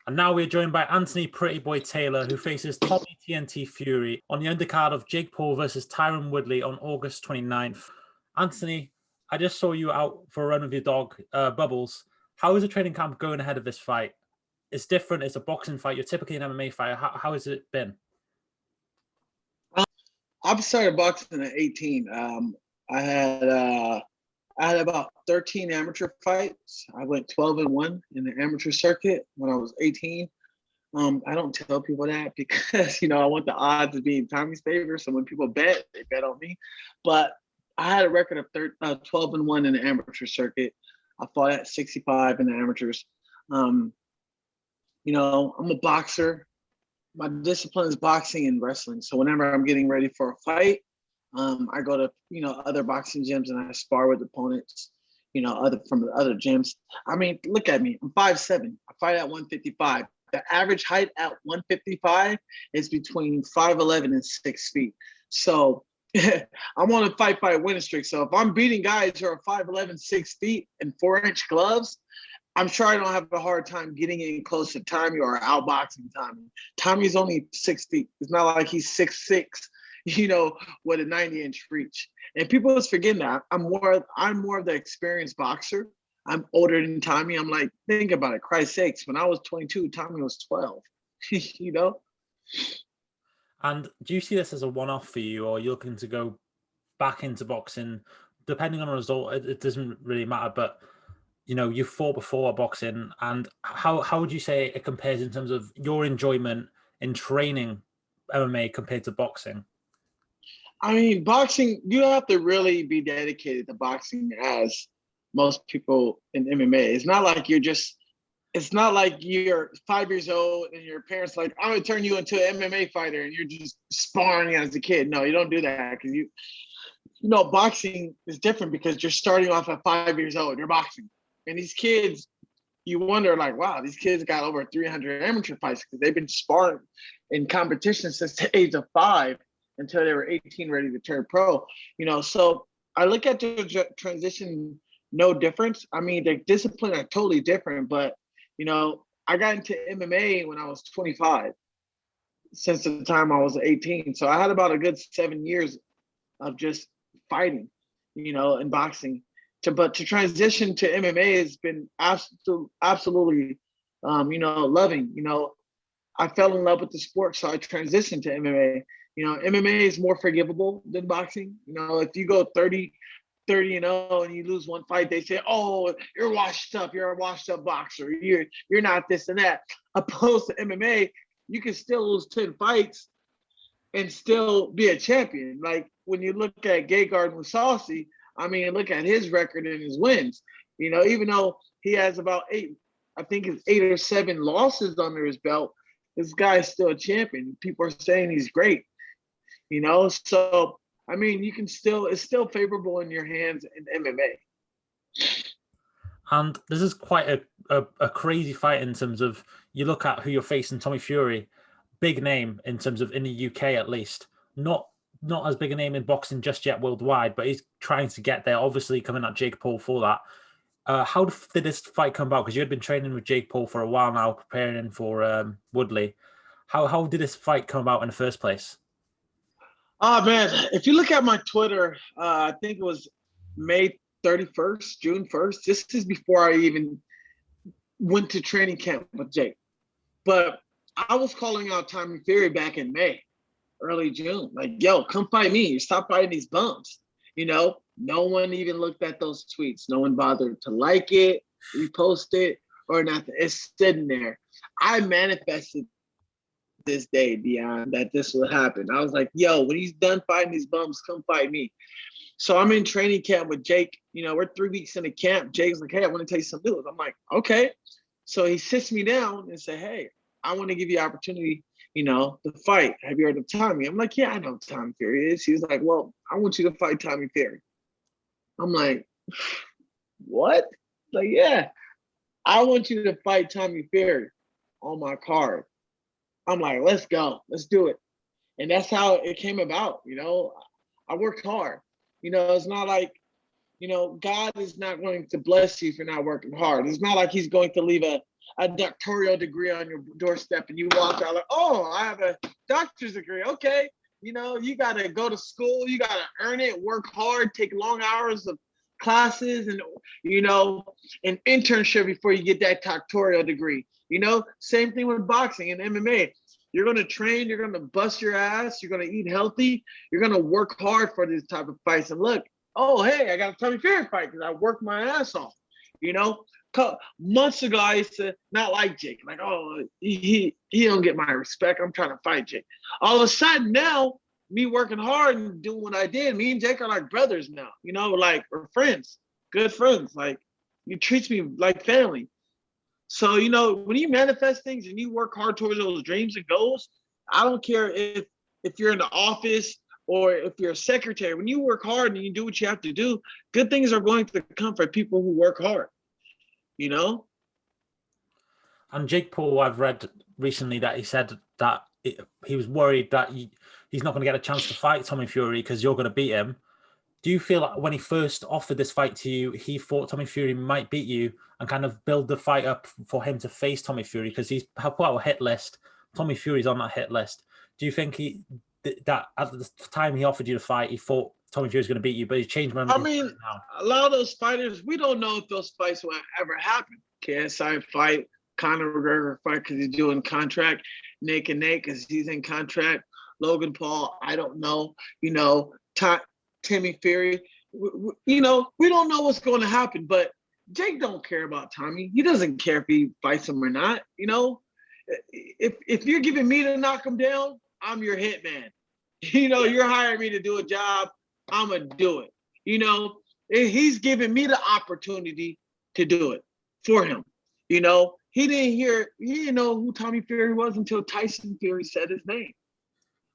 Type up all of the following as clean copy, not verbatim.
And now we're joined by Anthony Pretty Boy Taylor, who faces Tommy TNT Fury on the undercard of Jake Paul versus Tyron Woodley on August 29th. Anthony, I just saw you out for a run with your dog, Bubbles. How is the training camp going ahead of this fight? It's different. It's a boxing fight. You're typically an MMA fighter. How has it been? I started boxing at 18. I had about 13 amateur fights. I went 12-1 in the amateur circuit when I was 18. I don't tell people that because, I want the odds of being Tommy's favor. So when people bet, they bet on me. But I had a record of 12-1 in the amateur circuit. I fought at 65 in the amateurs. I'm a boxer. My discipline is boxing and wrestling. So whenever I'm getting ready for a fight, I go to, other boxing gyms and I spar with opponents, from the other gyms. I mean, look at me. I'm 5'7". I fight at 155. The average height at 155 is between 5'11" and 6 feet. So I'm on a fight winning streak. So if I'm beating guys who are 5'11", 6 feet and 4-inch gloves, I'm sure I don't have a hard time getting in close to Tommy or outboxing Tommy. Tommy's only 6 feet. It's not like he's 6'6", with a 90-inch reach. And people just forget that. I'm more of the experienced boxer. I'm older than Tommy. I'm like, think about it. Christ's sakes, when I was 22, Tommy was 12. And do you see this as a one-off for you, or are you looking to go back into boxing? Depending on the result, it doesn't really matter. But you fought before boxing, and how would you say it compares in terms of your enjoyment in training MMA compared to boxing? I mean, boxing, you have to really be dedicated to boxing as most people in MMA. It's not like you're 5 years old and your parents like, I'm going to turn you into an MMA fighter and you're just sparring as a kid. No, you don't do that because boxing is different because you're starting off at 5 years old. You're boxing. And these kids, you wonder like, wow, these kids got over 300 amateur fights because they've been sparring in competition since the age of 5 until they were 18, ready to turn pro. So I look at the transition no difference. I mean, the discipline are totally different, but I got into MMA when I was 25, since the time I was 18. So I had about a good 7 years of just fighting, and boxing. But to transition to MMA has been absolutely, loving. I fell in love with the sport, so I transitioned to MMA. MMA is more forgivable than boxing. If you go 30-0 and you lose one fight, they say, "Oh, you're washed up. You're a washed up boxer. You're not this and that." Opposed to MMA, you can still lose 10 fights and still be a champion. Like when you look at Gegard Mousasi, I mean, look at his record and his wins. Even though he has about 8 or 7 losses under his belt, this guy's still a champion. People are saying he's great. So I mean, it's still favorable in your hands in MMA. And this is quite a crazy fight in terms of, you look at who you're facing, Tommy Fury, big name in terms of in the UK at least, not as big a name in boxing just yet worldwide, but he's trying to get there, obviously coming at Jake Paul for that. How did this fight come about? Because you had been training with Jake Paul for a while now, preparing him for Woodley. How did this fight come about in the first place? Oh, man, if you look at my Twitter, I think it was May 31st, June 1st. This is before I even went to training camp with Jake. But I was calling out Tommy Fury back in May, early June. Like, yo, come fight me. Stop fighting these bums. No one even looked at those tweets. No one bothered to like it, repost it, or nothing. It's sitting there. I manifested this day, Dion, that this would happen. I was like, yo, when he's done fighting these bums, come fight me. So I'm in training camp with Jake. We're 3 weeks into camp. Jake's like, hey, I want to tell you some news. I'm like, okay. So he sits me down and say, hey, I want to give you opportunity, to fight. Have you heard of Tommy? I'm like, yeah, I know who Tommy Fury is. He's like, well, I want you to fight Tommy Fury. I'm like, what? Like, yeah, I want you to fight Tommy Fury on my card. I'm like, let's go. Let's do it. And that's how it came about. I worked hard. It's not like, God is not going to bless you for not working hard. It's not like he's going to leave a a doctoral degree on your doorstep and you walk out like, oh, I have a doctor's degree. Okay. You know, you got to go to school. You got to earn it, work hard, take long hours of classes and, you know, an internship before you get that doctoral degree. You know, same thing with boxing and MMA. You're going to train. You're going to bust your ass. You're going to eat healthy. You're going to work hard for this type of fights. And look, oh, hey, I got a Tommy Fury fight because I worked my ass off. You know, months ago, I used to not like Jake. Like, oh, he don't get my respect. I'm trying to fight Jake. All of a sudden now, me working hard and doing what I did, me and Jake are like brothers now, you know, like, we're friends, good friends. Like, he treats me like family. So, you know, when you manifest things and you work hard towards those dreams and goals, I don't care if you're in the office or if you're a secretary, when you work hard and you do what you have to do, good things are going to come for people who work hard, you know? And Jake Paul, I've read recently that he said that he was worried that he's not going to get a chance to fight Tommy Fury because you're going to beat him. Do you feel like when he first offered this fight to you, he thought Tommy Fury might beat you and kind of build the fight up for him to face Tommy Fury because he's put out a hit list? Tommy Fury's on that hit list. Do you think that at the time he offered you the fight, he thought Tommy Fury's going to beat you, but he changed my mind? I mean, now. A lot of those fighters, we don't know if those fights will ever happen. KSI fight, Conor McGregor fight because he's doing contract. Nick and Nate because he's in contract. Logan Paul, I don't know. You know, Timmy Fury. You know, we don't know what's going to happen, but Jake don't care about Tommy. He doesn't care if he fights him or not. You know, if you're giving me to knock him down, I'm your hitman. You know, you're hiring me to do a job. I'm going to do it. You know, he's giving me the opportunity to do it for him. You know, he didn't know who Tommy Fury was until Tyson Fury said his name.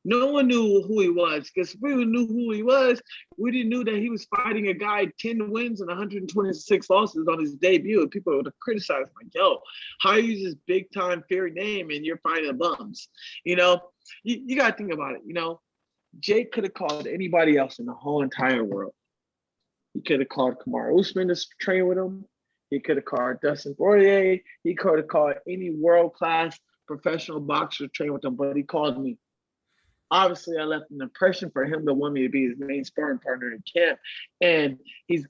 No one knew who he was because if we knew who he was, we didn't know that he was fighting a guy 10 wins and 126 losses on his debut. And people would have criticized him like, yo, how you use this big time Fury name and you're fighting bums? You know, you got to think about it. You know, Jake could have called anybody else in the whole entire world. He could have called Kamaru Usman to train with him. He could have called Dustin Poirier. He could have called any world-class professional boxer to train with him, but he called me. Obviously, I left an impression for him to want me to be his main sparring partner in camp. And he's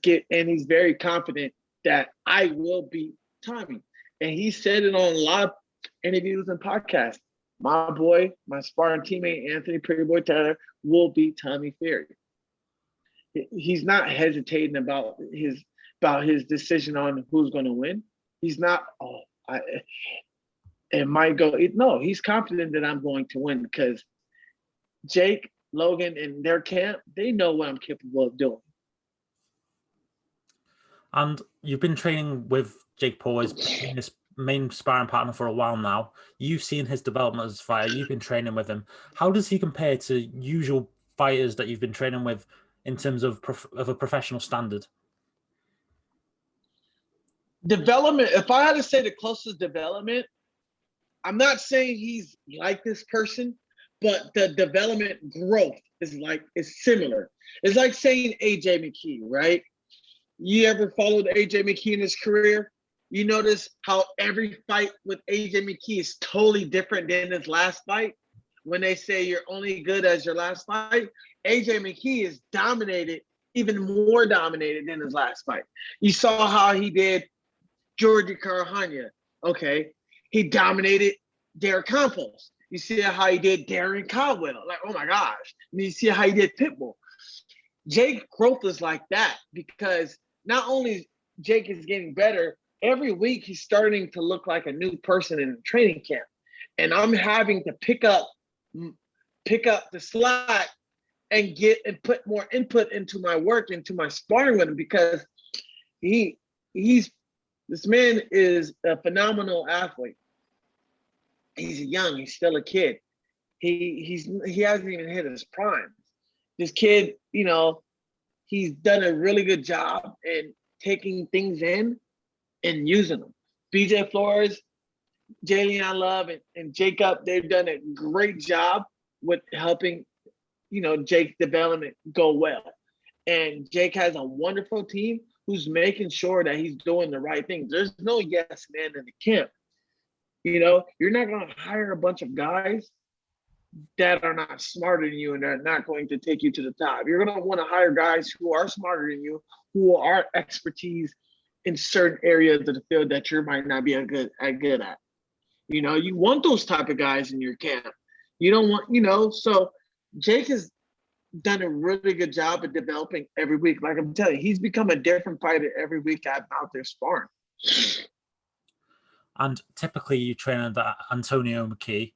very confident that I will beat Tommy. And he said it on a lot of interviews and podcasts. My boy, my sparring teammate, Anthony Pretty Boy Taylor, will beat Tommy Fury. He's not hesitating about his decision on who's going to win. He's not, it might go. No, he's confident that I'm going to win because Jake, Logan, and their camp, they know what I'm capable of doing. And you've been training with Jake Paul as his main sparring partner for a while now. You've seen his development as a fighter. You've been training with him. How does he compare to usual fighters that you've been training with in terms of a professional standard? Development, if I had to say the closest development, I'm not saying he's like this person, but the development growth is similar. It's like saying AJ McKee, right? You ever followed AJ McKee in his career? You notice how every fight with AJ McKee is totally different than his last fight. When they say you're only good as your last fight, AJ McKee is dominated, even more dominated than his last fight. You saw how he did Georgie Carahania. Okay. He dominated Derek Campos. You see how he did Darren Caldwell. Like, oh my gosh. And you see how he did Pitbull. Jake growth is like that because not only Jake is getting better, every week he's starting to look like a new person in the training camp. And I'm having to pick up the slack and put more input into my work, into my sparring with him because this man is a phenomenal athlete. He's young. He's still a kid. He hasn't even hit his prime. This kid, you know, he's done a really good job in taking things in and using them. BJ Flores, Jalen Love, and Jacob, they've done a great job with helping, you know, Jake's development go well. And Jake has a wonderful team who's making sure that he's doing the right thing. There's no yes man in the camp. You know, you're not going to hire a bunch of guys that are not smarter than you and are not going to take you to the top. You're going to want to hire guys who are smarter than you, who are expertise in certain areas of the field that you might not be good at. You know, you want those type of guys in your camp. You don't want, you know, so Jake has done a really good job of developing every week. Like I'm telling you, he's become a different fighter every week I'm out there sparring. And typically you train under Antonio McKee.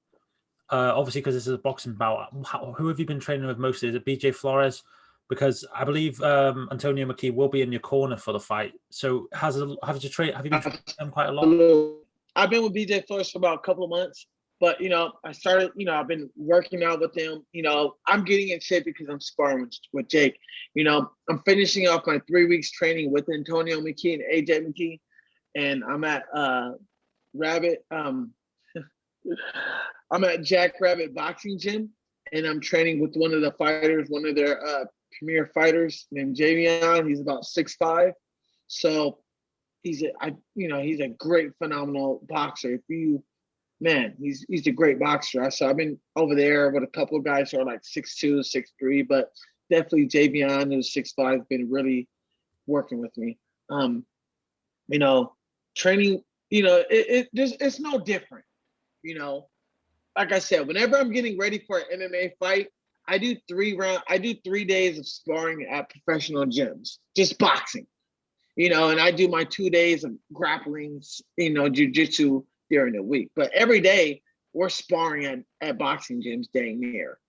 Obviously, because this is a boxing bout, who have you been training with mostly? Is it BJ Flores? Because I believe Antonio McKee will be in your corner for the fight. So have you been training him quite a lot? I've been with BJ Flores for about a couple of months, but you know, I've been working out with him. You know, I'm getting in shape because I'm sparring with Jake. You know, I'm finishing off my 3 weeks training with Antonio McKee and AJ McKee, and I'm at Rabbit. I'm at Jack Rabbit Boxing Gym, and I'm training with one of the fighters, one of their premier fighters named Javion. He's about 6'5", so he's a great, phenomenal boxer. He's a great boxer. So I've been over there with a couple of guys who are like 6'2", 6'3", but definitely Javion, who's 6'5", has been really working with me. You know, training. You know, it's no different. You know, like I said, whenever I'm getting ready for an MMA fight, I do 3 days of sparring at professional gyms, just boxing, you know, and I do my 2 days of grappling, you know, jiu-jitsu during the week. But every day we're sparring at boxing gyms dang near.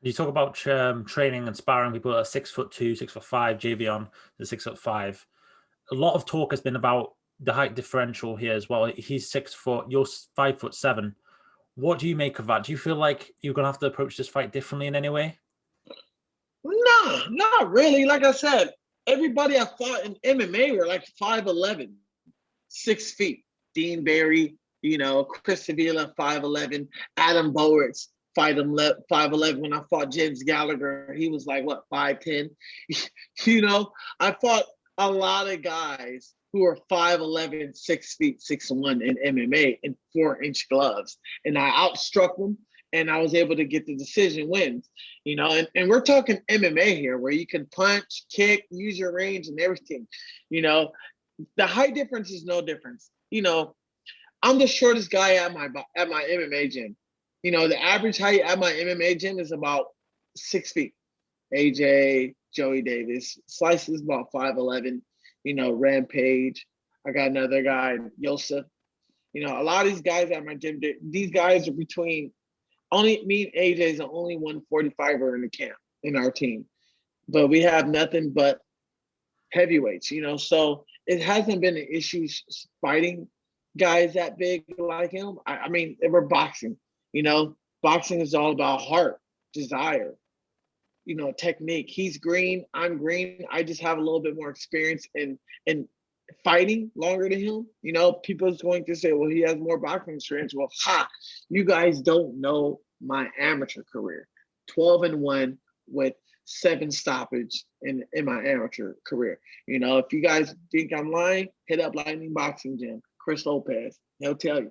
You talk about training and sparring people that are 6'2", 6'5", Javion is 6'5". A lot of talk has been about the height differential here as well. He's 6 foot, you're 5'7". What do you make of that? Do you feel like you're gonna have to approach this fight differently in any way? No, not really. Like I said, everybody I fought in MMA were like 5'11", 6 feet. Dean Barry, you know, Chris Sevilla, 5'11", Adam Bowers, 5'11". When I fought James Gallagher, he was like, what, 5'10"? You know, I fought a lot of guys who are 5'11", 6 feet, 6'1" in MMA in 4-inch gloves. And I outstruck them, and I was able to get the decision wins. You know, and we're talking MMA here, where you can punch, kick, use your range and everything. You know, the height difference is no difference. You know, I'm the shortest guy at my MMA gym. You know, the average height at my MMA gym is about 6 feet. AJ, Joey Davis, Slice is about 5'11". You know, Rampage. I got another guy, Yosef. You know, a lot of these guys at my gym, these guys are between, only me and AJ is the only 145er in the camp in our team. But we have nothing but heavyweights, you know, so it hasn't been an issue fighting guys that big like him. I mean, we're boxing, you know, boxing is all about heart, desire, you know, technique. He's green, I'm green. I just have a little bit more experience in fighting longer than him. You know, people's going to say, well, he has more boxing experience. Well, you guys don't know my amateur career. 12-1 with 7 stoppage in my amateur career. You know, if you guys think I'm lying, hit up Lightning Boxing Gym, Chris Lopez. He'll tell you.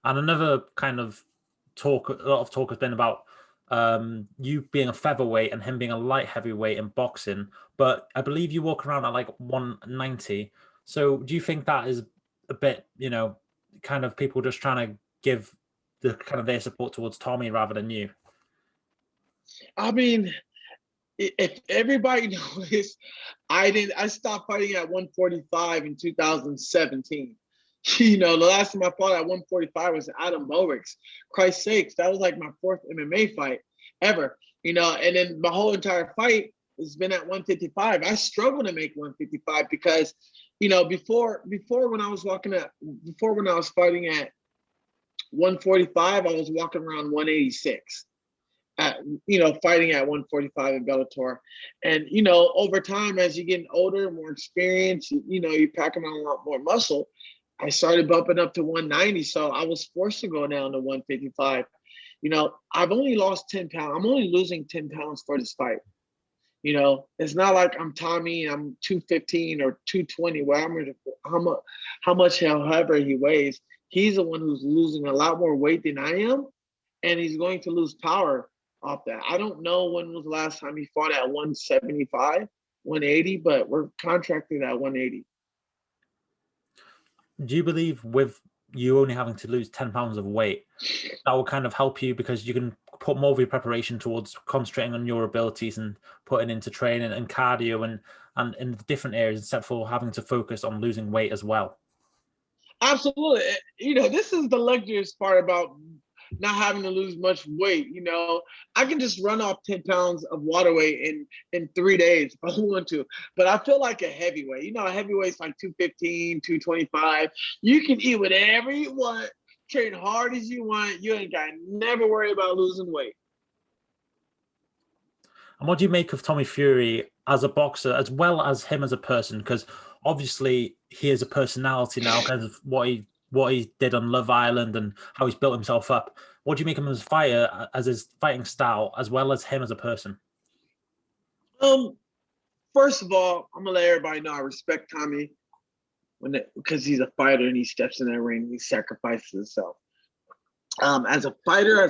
And another kind of talk, a lot of talk has been about you being a featherweight and him being a light heavyweight in boxing. But I believe you walk around at like 190. So do you think that is a bit, you know, kind of people just trying to give the kind of their support towards Tommy rather than you? I mean, if everybody knows, I stopped fighting at 145 in 2017. You know, the last time I fought at 145 was Adam Bowers. Christ's sakes, that was like my 4th MMA fight ever. You know, and then my whole entire fight has been at 155. I struggle to make 155 because, you know, before when I was fighting at 145, I was walking around 186. You know, fighting at 145 in Bellator. And, you know, over time, as you're getting older, more experience, you know, you're packing on a lot more muscle. I started bumping up to 190. So I was forced to go down to 155. You know, I've only lost 10 pounds. I'm only losing 10 pounds for this fight. It's not like I'm Tommy and I'm 215 or 220, how much, however he weighs. He's the one who's losing a lot more weight than I am, and he's going to lose power off that. I don't know when was the last time he fought at 175, 180, but we're contracted at 180. Do you believe with you only having to lose 10 pounds of weight, that will kind of help you because you can put more of your preparation towards concentrating on your abilities and putting into training and cardio and in different areas except for having to focus on losing weight as well? Absolutely. This is the luxurious part about not having to lose much weight. I can just run off 10 pounds of water weight in 3 days if I want to. But I feel like a heavyweight. A heavyweight's like 215, 225. You can eat whatever you want, train hard as you want. You ain't got to never worry about losing weight. And what do you make of Tommy Fury as a boxer as well as him as a person? Because obviously he is a personality now because of what he did on Love Island and how he's built himself up. What do you make of him as a fighter, as his fighting style, as well as him as a person? First of all, I'm gonna let everybody know I respect Tommy because he's a fighter and he steps in that ring and he sacrifices himself. As a fighter,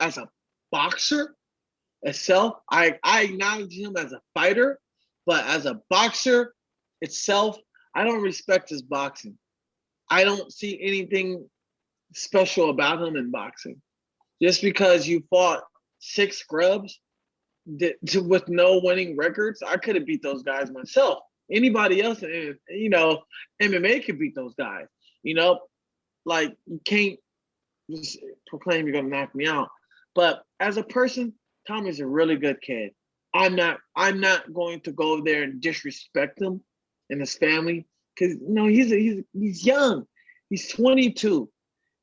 as a boxer itself, I acknowledge him as a fighter, but as a boxer itself, I don't respect his boxing. I don't see anything special about him in boxing. Just because you fought 6 scrubs with no winning records, I could have beat those guys myself. Anybody else, MMA could beat those guys. Like you can't just proclaim you're gonna knock me out. But as a person, Tommy's a really good kid. I'm not going to go there and disrespect him and his family because he's young. He's 22.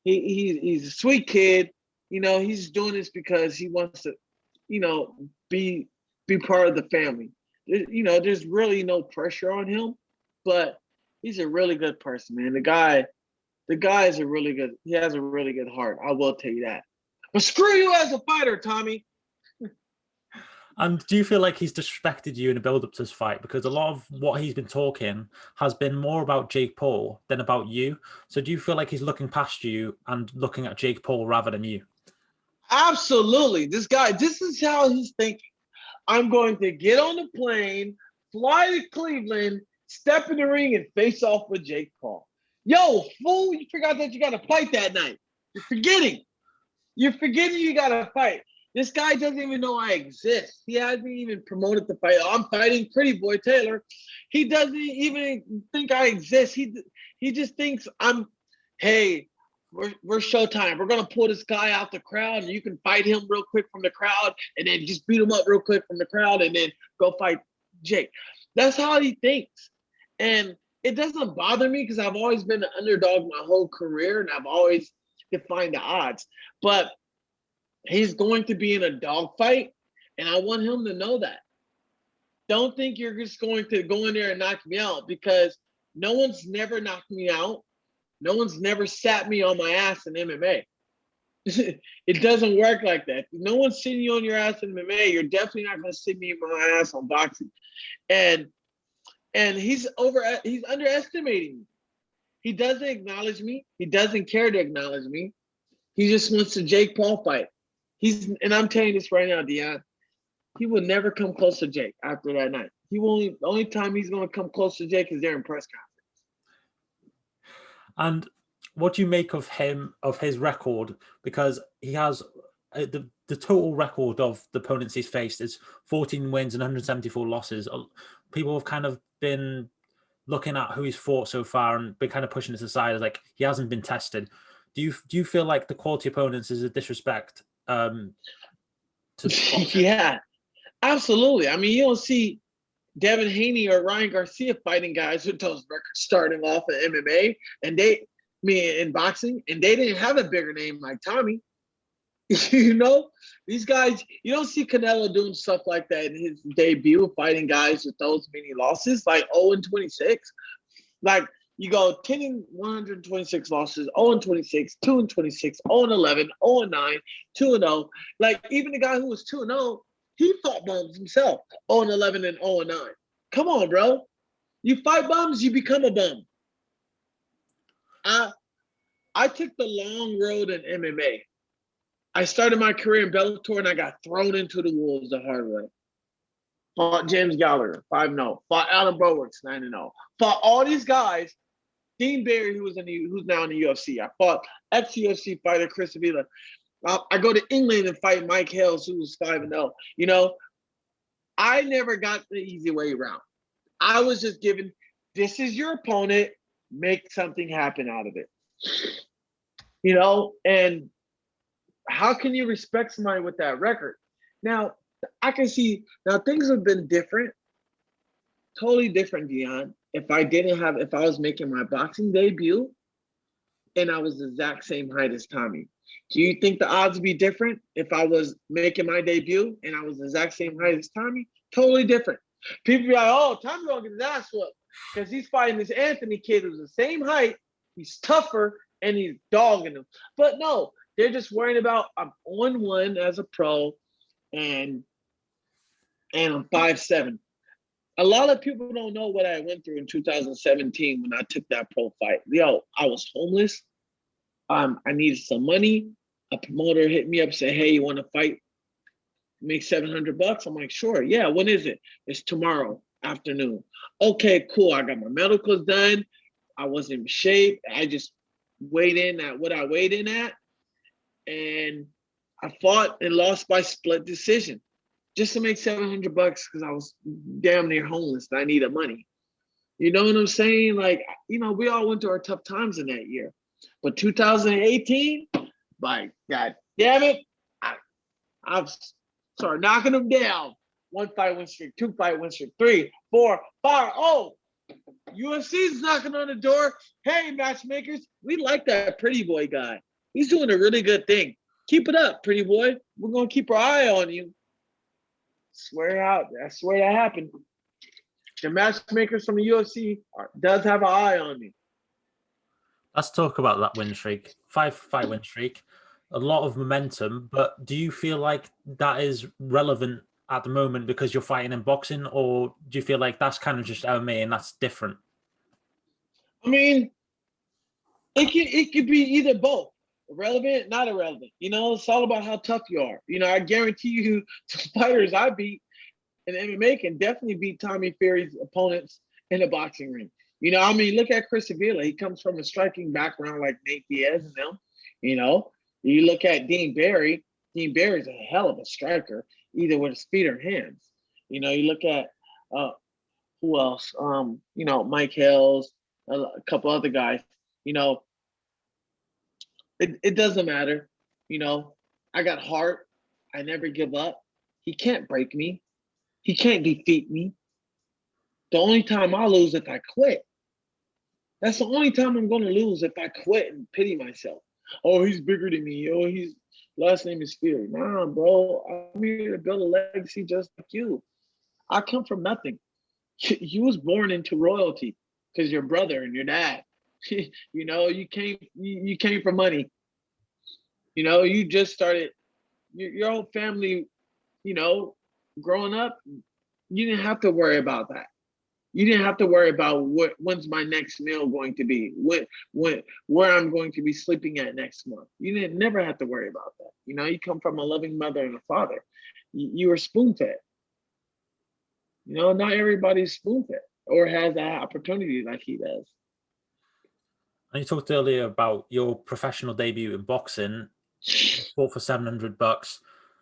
He's a sweet kid. He's doing this because he wants to, be part of the family. There's really no pressure on him, but he's a really good person, man. The guy is he has a really good heart. I will tell you that. But screw you as a fighter, Tommy. And do you feel like he's disrespected you in the build-up to this fight? Because a lot of what he's been talking has been more about Jake Paul than about you. So do you feel like he's looking past you and looking at Jake Paul rather than you? Absolutely. This is how he's thinking. I'm going to get on the plane, fly to Cleveland, step in the ring, and face off with Jake Paul. Yo, fool, you forgot that you got to fight that night. You're forgetting you got to fight. This guy doesn't even know I exist. He hasn't even promoted the fight. I'm fighting Pretty Boy Taylor. He doesn't even think I exist. He just thinks hey, we're Showtime. We're going to pull this guy out the crowd and you can fight him real quick from the crowd and then just beat him up real quick from the crowd and then go fight Jake. That's how he thinks. And it doesn't bother me because I've always been an underdog my whole career and I've always defied the odds. But he's going to be in a dogfight, and I want him to know that. Don't think you're just going to go in there and knock me out because no one's never knocked me out. No one's never sat me on my ass in MMA. It doesn't work like that. If no one's sitting you on your ass in MMA, you're definitely not going to sit me on my ass on boxing. And he's underestimating me. He doesn't acknowledge me. He doesn't care to acknowledge me. He just wants to Jake Paul fight. And I'm telling you this right now, Dion, he will never come close to Jake after that night. The only time he's going to come close to Jake is during press conference. And what do you make of his record? Because he has the total record of the opponents he's faced is 14 wins and 174 losses. People have kind of been looking at who he's fought so far and been kind of pushing this aside as like he hasn't been tested. Do you feel like the quality opponents is a disrespect? Yeah, absolutely. I mean, you don't see Devin Haney or Ryan Garcia fighting guys with those records starting off in MMA in boxing, and they didn't have a bigger name like Tommy. These guys, you don't see Canelo doing stuff like that in his debut, fighting guys with those many losses, like 0-26. Like, you go 10 and 126 losses, 0-26, 2-26, 0-11, 0-9, 2-0. Like, even the guy who was 2-0, He fought bums himself. 0-11 and 0-9. Come on, bro. You fight bums, you become a bum. I took the long road in MMA. I started my career in Bellator and I got thrown into the wolves the hard way. Fought James Gallagher, 5-0. Fought Alan Bowerks, 9-0. Fought all these guys. Dean Barry, who's now in the UFC. I fought ex-UFC fighter Chris Avila. I go to England and fight Mike Hales, who was 5-0. You know, I never got the easy way around. I was just given, this is your opponent, make something happen out of it. You know, and how can you respect somebody with that record? Now, I can see, now things have been different, totally different, Dion. If I was making my boxing debut and I was the exact same height as Tommy, do you think the odds would be different if I was making my debut and I was the exact same height as Tommy? Totally different. People be like, oh, Tommy's gonna get his ass whooped because he's fighting this Anthony kid who's the same height, he's tougher, and he's dogging him. But no, they're just worrying about, I'm on one as a pro and I'm 5'7". A lot of people don't know what I went through in 2017 when I took that pro fight. Yo, I was homeless. I needed some money. A promoter hit me up, said, hey, you want to fight? Make $700? I'm like, sure. Yeah, when is it? It's tomorrow afternoon. Okay, cool. I got my medicals done. I was in shape. I just weighed in at what I weighed in at. And I fought and lost by split decision just to make $700 because I was damn near homeless and I needed money. You know what I'm saying? Like, you know, we all went through our tough times in that year. But 2018, by God damn it, I've started knocking them down. 1 fight win streak, 2 fight win streak, 3, 4, 5. Oh, UFC's knocking on the door. Hey, matchmakers, we like that pretty boy guy. He's doing a really good thing. Keep it up, pretty boy. We're going to keep our eye on you. I swear that happened. The matchmakers from the UFC does have an eye on me. Let's talk about that win streak. 5-fight win streak. A lot of momentum, but do you feel like that is relevant at the moment because you're fighting in boxing, or do you feel like that's kind of just MMA and that's different? I mean, it could be either both. Irrelevant, not irrelevant. You know, it's all about how tough you are. You know, I guarantee you the fighters I beat in MMA can definitely beat Tommy Fury's opponents in the boxing ring. You know, I mean, look at Chris Avila. He comes from a striking background like Nate Diaz and them. You know, you look at Dean Barry. Dean Barry's a hell of a striker, either with his feet or hands. You know, you look at who else? You know, Mike Hales, a couple other guys. You know, it doesn't matter. You know, I got heart. I never give up. He can't break me. He can't defeat me. The only time I lose if I quit. That's the only time I'm going to lose, if I quit and pity myself. Oh, he's bigger than me. Oh, his last name is Fury. Nah, bro. I'm here to build a legacy just like you. I come from nothing. You was born into royalty because your brother and your dad. You know, you came from money. You know, you just started your whole family, you know, growing up, you didn't have to worry about that. You didn't have to worry about when's my next meal going to be, where I'm going to be sleeping at next month. You didn't never have to worry about that. You know, you come from a loving mother and a father. You were spoon fed. You know, not everybody's spoon fed or has that opportunity like he does. And you talked earlier about your professional debut in boxing, fought for $700.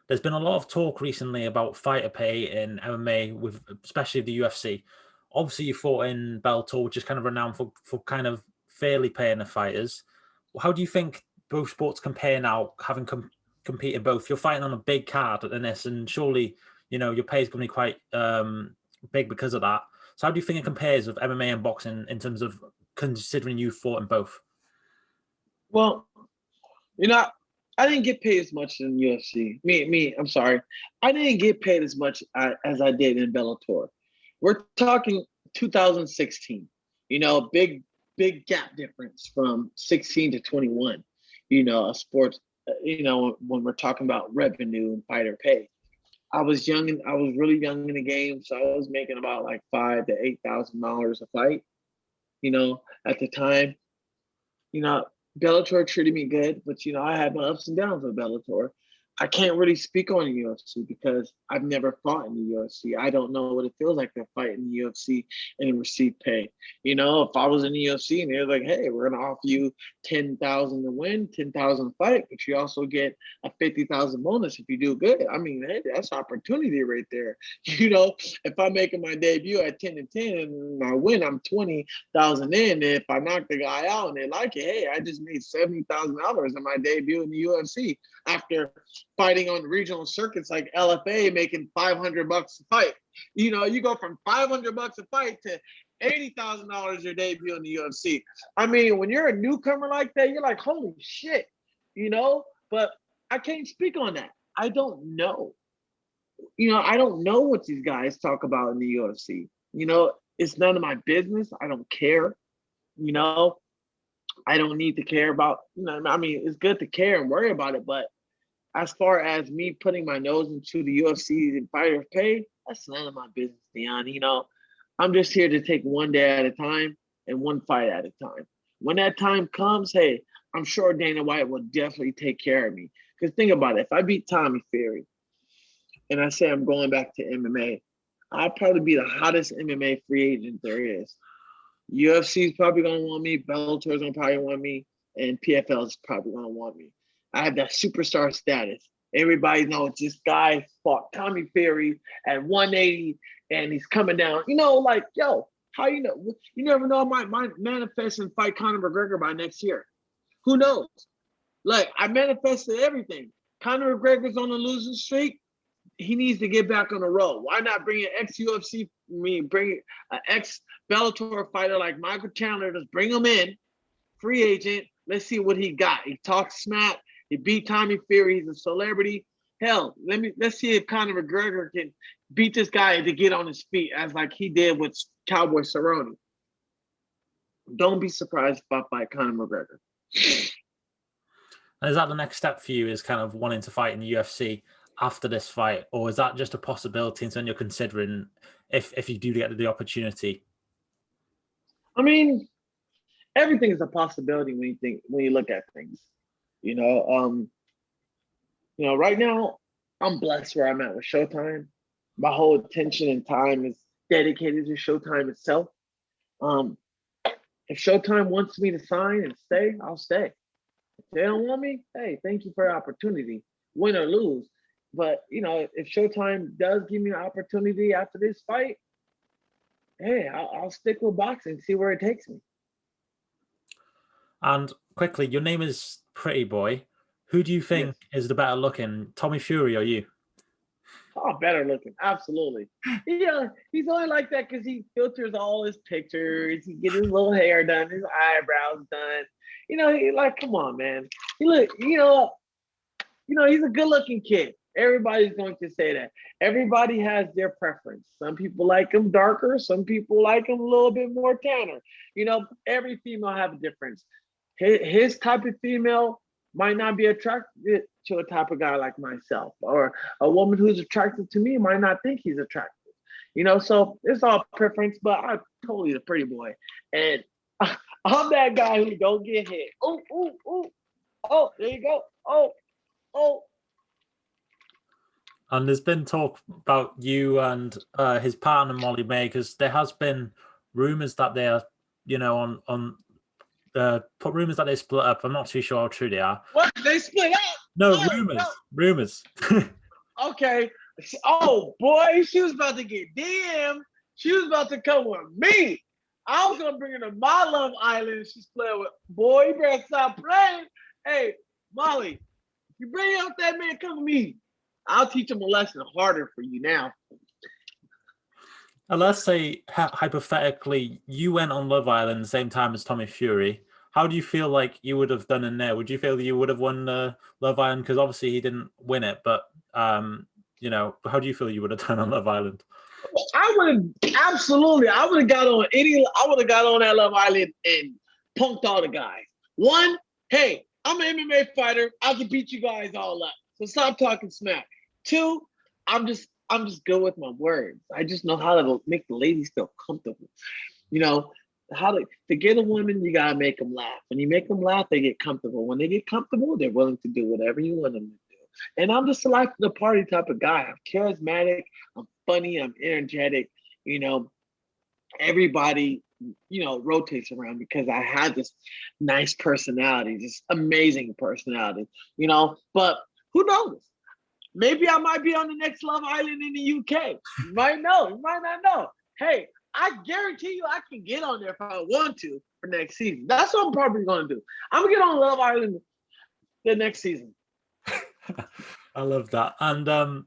There's been a lot of talk recently about fighter pay in MMA, with especially the UFC. Obviously, you fought in Bellator, which is kind of renowned for kind of fairly paying the fighters. How do you think both sports compare now, having competed both? You're fighting on a big card in this, and surely, you know, your pay is going to be quite big because of that. So how do you think it compares with MMA and boxing in terms of considering you fought in both? Well, you know, I didn't get paid as much in UFC. I'm sorry. I didn't get paid as much as I did in Bellator. We're talking 2016, you know, big gap difference from 16 to 21, you know, a sports, you know, when we're talking about revenue and fighter pay. I was young and I was really young in the game, so I was making about like $5,000 to $8,000 a fight. At the time, Bellator treated me good, but I had my ups and downs with Bellator. I can't really speak on the UFC because I've never fought in the UFC. I don't know what it feels like to fight in the UFC and receive pay. If I was in the UFC and they're like, "Hey, we're gonna offer you 10,000 to win, 10,000 to fight, but you also get a 50,000 bonus if you do good." I mean, hey, that's opportunity right there. If I'm making my debut at 10-10 and I win, I'm 20,000 in. And if I knock the guy out and they like it, hey, I just made $70,000 in my debut in the UFC after fighting on regional circuits like LFA, making $500 a fight. You go from $500 a fight to $80,000 your debut in the UFC. I mean, when you're a newcomer like that, you're like, holy shit, But I can't speak on that. I don't know. I don't know what these guys talk about in the UFC. It's none of my business. I don't care. I don't need to care about. I mean, it's good to care and worry about it, but as far as me putting my nose into the UFC and fighters pay, that's none of my business, Dion. I'm just here to take one day at a time and one fight at a time. When that time comes, hey, I'm sure Dana White will definitely take care of me. Because think about it. If I beat Tommy Fury and I say I'm going back to MMA, I'll probably be the hottest MMA free agent there is. UFC is probably going to want me. Bellator is going to probably want me. And PFL is probably going to want me. I have that superstar status. Everybody knows this guy fought Tommy Fury at 180 and he's coming down. Yo, how you know? You never know. I might manifest and fight Conor McGregor by next year. Who knows? Like, I manifested everything. Conor McGregor's on a losing streak. He needs to get back on the road. Why not bring an ex-UFC, bring an ex-Bellator fighter like Michael Chandler, just bring him in, free agent. Let's see what he got. He talks smack. He beat Tommy Fury. He's a celebrity. Hell, let's see if Conor McGregor can beat this guy to get on his feet as like he did with Cowboy Cerrone. Don't be surprised if I fight Conor McGregor. And is that the next step for you, is kind of wanting to fight in the UFC after this fight? Or is that just a possibility and something you're considering if you do get the opportunity? I mean, everything is a possibility when you look at things. Right now I'm blessed where I'm at with Showtime. My whole attention and time is dedicated to Showtime itself. If Showtime wants me to sign and stay, I'll stay. If they don't want me, hey, thank you for the opportunity, win or lose. But if Showtime does give me an opportunity after this fight, hey, I'll stick with boxing, see where it takes me. And quickly, your name is Pretty Boy. Who do you think is the better looking, Tommy Fury or you? Oh, better looking, absolutely. Yeah, he's only like that because he filters all his pictures. He gets his little hair done, his eyebrows done. He like, come on, man. He look, he's a good-looking kid. Everybody's going to say that. Everybody has their preference. Some people like him darker. Some people like him a little bit more tanner. Every female have a difference. His type of female might not be attracted to a type of guy like myself, or a woman who's attracted to me might not think he's attractive. So it's all preference, but I'm totally the pretty boy. And I'm that guy who don't get hit. Oh, there you go. Oh. And there's been talk about you and his partner, Molly May, because there has been rumors that they are, rumors that they split up. I'm not too sure how true they are. What? They split up? No, rumors. Okay. Oh, boy, she was about to get DM. She was about to come with me. I was going to bring her to my Love Island. She's playing with, boy, you better stop playing. Hey, Molly, you bring out that man, come with me. I'll teach him a lesson harder for you now. And let's say, hypothetically, you went on Love Island the same time as Tommy Fury. How do you feel like you would have done in there? Would you feel that you would have won Love Island? Because obviously he didn't win it, but how do you feel you would have done on Love Island? I would have absolutely. I would have got on that Love Island and punked all the guys. One, hey, I'm an MMA fighter. I can beat you guys all up. So stop talking smack. Two, I'm just good with my words. I just know how to make the ladies feel comfortable. You know, how to get a woman, you gotta make them laugh. When you make them laugh, they get comfortable. When they get comfortable, they're willing to do whatever you want them to do. And I'm just a life of the party type of guy. I'm charismatic, I'm funny, I'm energetic. You know, everybody, rotates around because I had this nice personality, this amazing personality, but who knows? Maybe I might be on the next Love Island in the UK. You might know, you might not know. Hey, I guarantee you I can get on there if I want to for next season. That's what I'm probably going to do. I'm going to get on Love Island the next season. I love that. And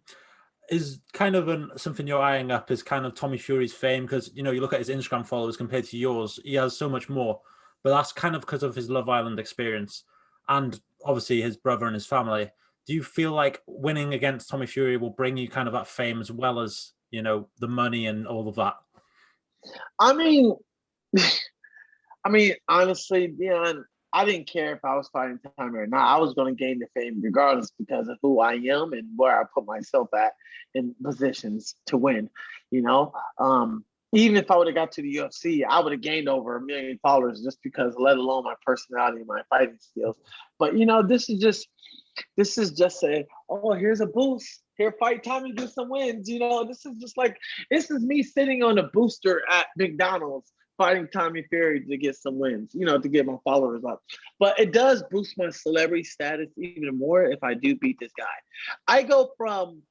is kind of something you're eyeing up is kind of Tommy Fury's fame, because, you look at his Instagram followers compared to yours, he has so much more. But that's kind of because of his Love Island experience and obviously his brother and his family. Do you feel like winning against Tommy Fury will bring you kind of that fame as well as, the money and all of that? I mean, honestly, Dion, I didn't care if I was fighting Tommy or not. I was going to gain the fame regardless because of who I am and where I put myself at in positions to win. Even if I would have got to the UFC, I would have gained over 1 million followers just because, let alone my personality and my fighting skills. But this is just a, oh, here's a boost. Here, fight Tommy, get some wins. This is me sitting on a booster at McDonald's fighting Tommy Fury to get some wins, to get my followers up. But it does boost my celebrity status even more if I do beat this guy. I go from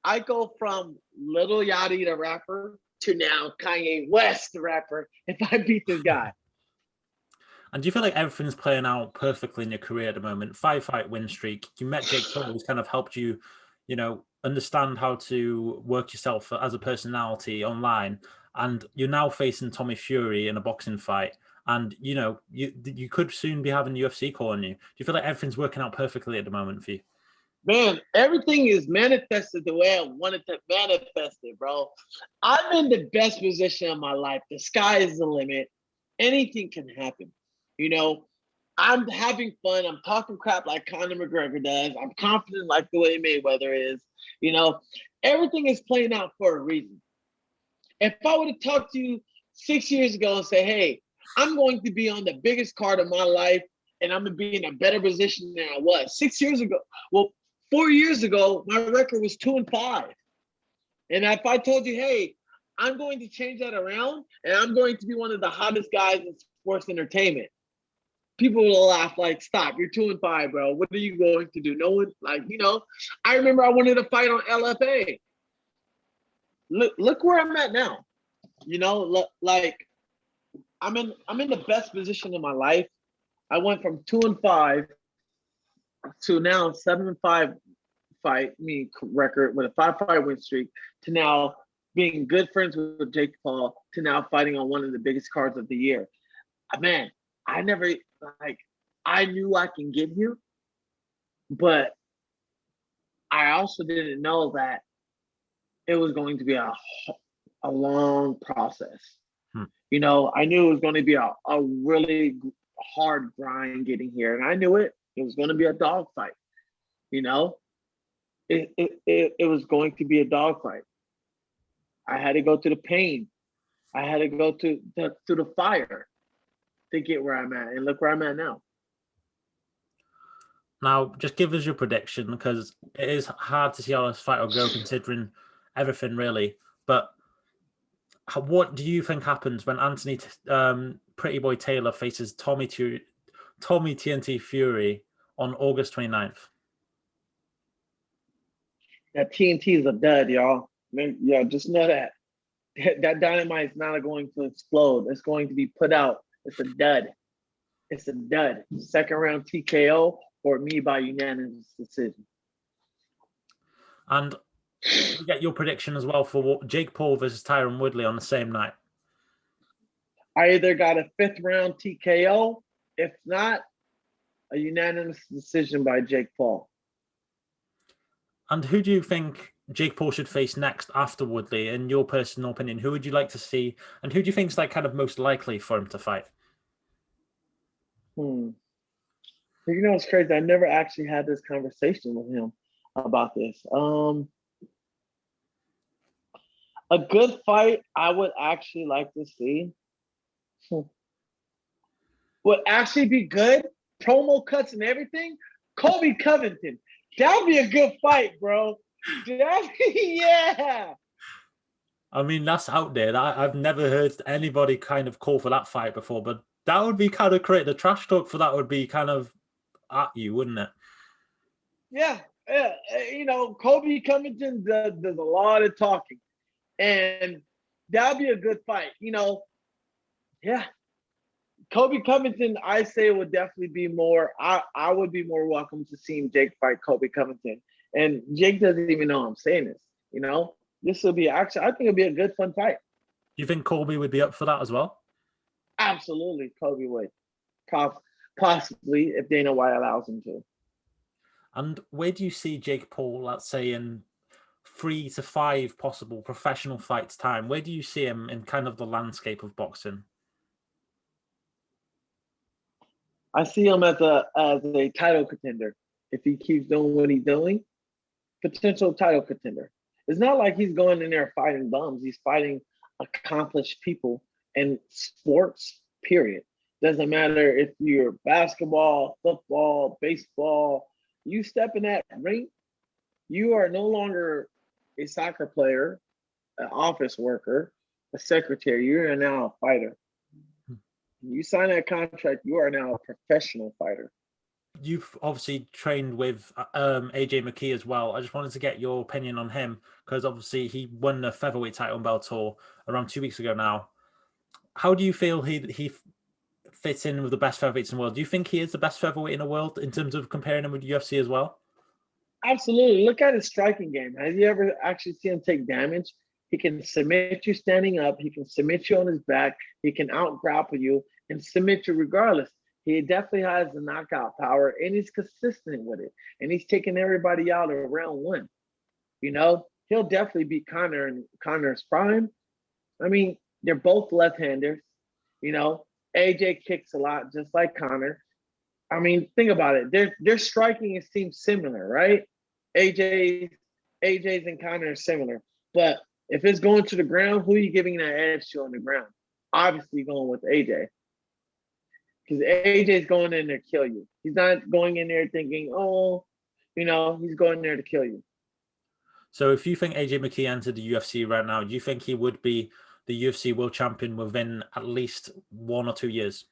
Little Yachty the rapper to now Kanye West the rapper if I beat this guy. And do you feel like everything's playing out perfectly in your career at the moment? 5-fight win streak. You met Jake Paul, who's kind of helped you, understand how to work yourself as a personality online. And you're now facing Tommy Fury in a boxing fight. And, you could soon be having UFC calling you. Do you feel like everything's working out perfectly at the moment for you? Man, everything is manifested the way I wanted to manifest it, bro. I'm in the best position of my life. The sky is the limit. Anything can happen. I'm having fun. I'm talking crap like Conor McGregor does. I'm confident like the way Mayweather is. Everything is playing out for a reason. If I would have talked to you 6 years ago and say, hey, I'm going to be on the biggest card of my life and I'm going to be in a better position than I was 6 years ago. Well, 4 years ago, my record was 2-5. And if I told you, hey, I'm going to change that around and I'm going to be one of the hottest guys in sports entertainment, people will laugh like, stop, you're 2-5, bro. What are you going to do? No one, I remember I wanted to fight on LFA. Look where I'm at now. I'm in the best position in my life. I went from 2-5 to now 7-5 record with a 5-fight win streak to now being good friends with Jake Paul to now fighting on one of the biggest cards of the year. Man, I knew I can get here, but I also didn't know that it was going to be a long process. I knew it was going to be a really hard grind getting here, and I knew it. It was going to be a dogfight. It was going to be a dogfight. I had to go through the pain. I had to go through the fire to get where I'm at, and look where I'm at now. Now, just give us your prediction, because it is hard to see how this fight will go considering everything, really. But what do you think happens when Anthony Pretty Boy Taylor faces Tommy TNT Fury on August 29th? That TNT is a dud, y'all. Yeah, just know that. That dynamite is not going to explode. It's going to be put out. It's a dud. It's a dud. Second round TKO or me by unanimous decision. And you get your prediction as well for Jake Paul versus Tyron Woodley on the same night. I either got a 5th round TKO, if not, a unanimous decision by Jake Paul. And who do you think Jake Paul should face next after Woodley, in your personal opinion? Who would you like to see? And who do you think is kind of most likely for him to fight? It's crazy. I never actually had this conversation with him about this. A good fight I would actually like to see would actually be good. Promo cuts and everything. Kobe Covington. That'd be a good fight, bro. Yeah. I mean, that's out there. I've never heard anybody kind of call for that fight before, but that would be kind of great. The trash talk for that would be kind of at you, wouldn't it? Yeah. Yeah. Kobe Covington does a lot of talking. And that'd be a good fight. Yeah. Kobe Covington, I say would definitely be more. I would be more welcome to seeing Jake fight Kobe Covington. And Jake doesn't even know I'm saying this. This will be actually, I think it'll be a good fun fight. Do you think Colby would be up for that as well? Absolutely, Kobe would. Possibly if Dana White allows him to. And where do you see Jake Paul, let's say, in 3 to 5 possible professional fights time? Where do you see him in kind of the landscape of boxing? I see him as a title contender. If he keeps doing what he's doing, potential title contender. It's not like he's going in there fighting bums. He's fighting accomplished people in sports, period. Doesn't matter if you're basketball, football, baseball. You step in that ring, you are no longer a soccer player, an office worker, a secretary. You're now a fighter. You sign that contract, you are now a professional fighter. You've obviously trained with AJ McKee as well. I just wanted to get your opinion on him because obviously he won the featherweight title in Bellator around 2 weeks ago now. How do you feel he fits in with the best featherweights in the world? Do you think he is the best featherweight in the world in terms of comparing him with UFC as well? Absolutely. Look at his striking game. Have you ever actually seen him take damage? He can submit you standing up. He can submit you on his back. He can out-grapple you and submit you regardless. He definitely has the knockout power, and he's consistent with it. And he's taking everybody out of round one. He'll definitely beat Conor in Conor's prime. I mean, they're both left-handers. AJ kicks a lot, just like Conor. I mean, think about it. Their striking seems similar, right? AJ's and Conor are similar. But if it's going to the ground, who are you giving that edge to on the ground? Obviously going with AJ. Because AJ's going in there to kill you. He's not going in there thinking, he's going there to kill you. So if you think AJ McKee entered the UFC right now, do you think he would be the UFC world champion within at least 1 or 2 years?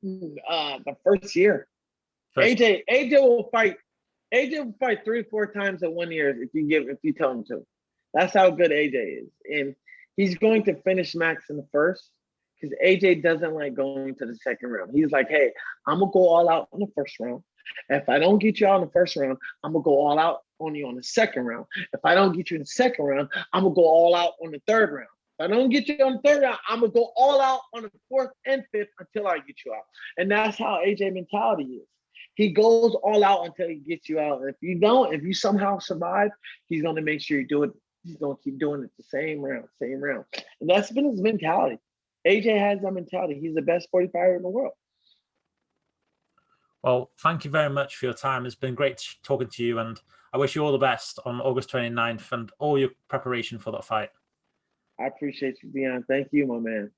The first year. AJ will fight 3 or 4 times in 1 year if you tell him to. That's how good AJ is. And he's going to finish Max in the first because AJ doesn't like going to the second round. He's like, hey, I'm going to go all out in the first round. If I don't get you out in the first round, I'm going to go all out on you on the second round. If I don't get you in the second round, I'm going to go all out on the third round. If I don't get you on the third round, I'm going to go all out on the fourth and fifth until I get you out. And that's how AJ mentality is. He goes all out until he gets you out. And if you somehow survive, he's going to make sure you do it. He's going to keep doing it the same round. And that's been his mentality. AJ has that mentality. He's the best 45er in the world. Well, thank you very much for your time. It's been great talking to you, and I wish you all the best on August 29th and all your preparation for that fight. I appreciate you, Dion. Thank you, my man.